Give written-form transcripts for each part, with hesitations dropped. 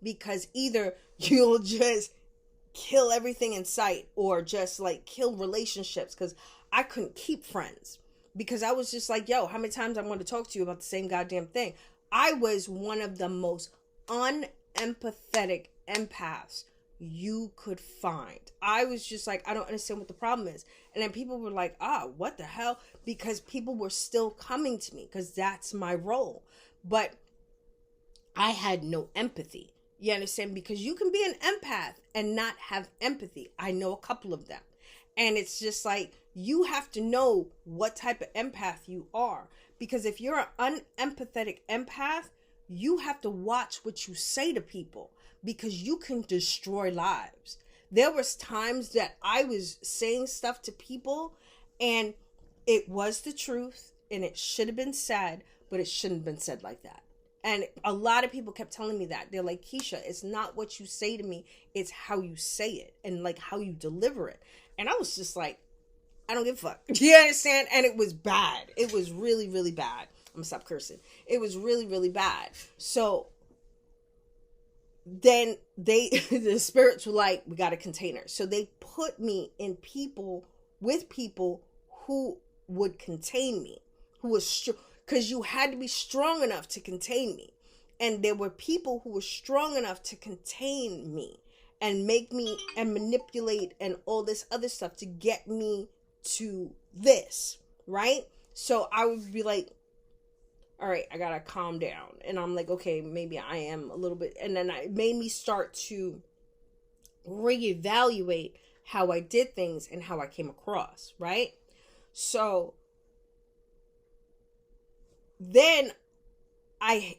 because either you'll just kill everything in sight or just like kill relationships, because I couldn't keep friends because I was just like, yo, how many times I want to talk to you about the same goddamn thing. I was one of the most unempathetic empaths you could find. I was just like, I don't understand what the problem is. And then people were like, what the hell? Because people were still coming to me because that's my role. But I had no empathy. You understand? Because you can be an empath and not have empathy. I know a couple of them. And it's just like, you have to know what type of empath you are. Because if you're an unempathetic empath, you have to watch what you say to people, because you can destroy lives. There was times that I was saying stuff to people and it was the truth and it should have been said, but it shouldn't have been said like that. And a lot of people kept telling me that. They're like, Keisha, it's not what you say to me, it's how you say it and like how you deliver it. And I was just like, I don't give a fuck. Do you understand? And it was bad. It was really, really bad. I'm gonna stop cursing. It was really, really bad. So then the spirits were like, we got a container. So they put me in with people who would contain me, who was because you had to be strong enough to contain me. And there were people who were strong enough to contain me and make me and manipulate and all this other stuff to get me to this, right? So I would be like, all right, I gotta calm down. And I'm like, okay, maybe I am a little bit. And then it made me start to reevaluate how I did things and how I came across, right? So then I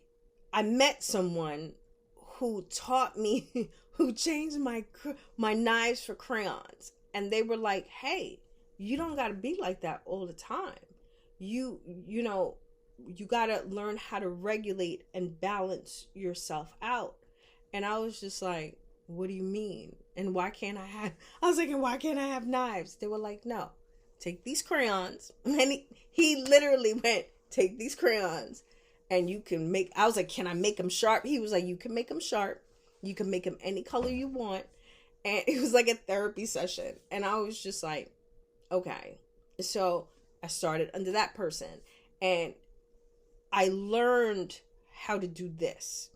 met someone who taught me, who changed my knives for crayons. And they were like, hey, you don't gotta be like that all the time. You know, you gotta learn how to regulate and balance yourself out. And I was just like, what do you mean? And why can't I was like, and why can't I have knives? They were like, no, take these crayons. And he literally went, take these crayons and you can make, I was like, can I make them sharp? He was like, you can make them sharp. You can make them any color you want. And it was like a therapy session. And I was just like, okay. So I started under that person and I learned how to do this.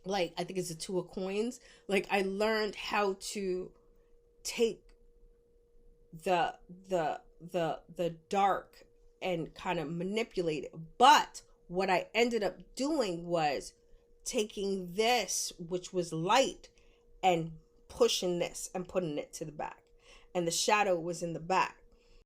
Like, I think it's a 2 of coins. Like, I learned how to take the dark and kind of manipulate it. But what I ended up doing was taking this, which was light, and pushing this and putting it to the back. And the shadow was in the back.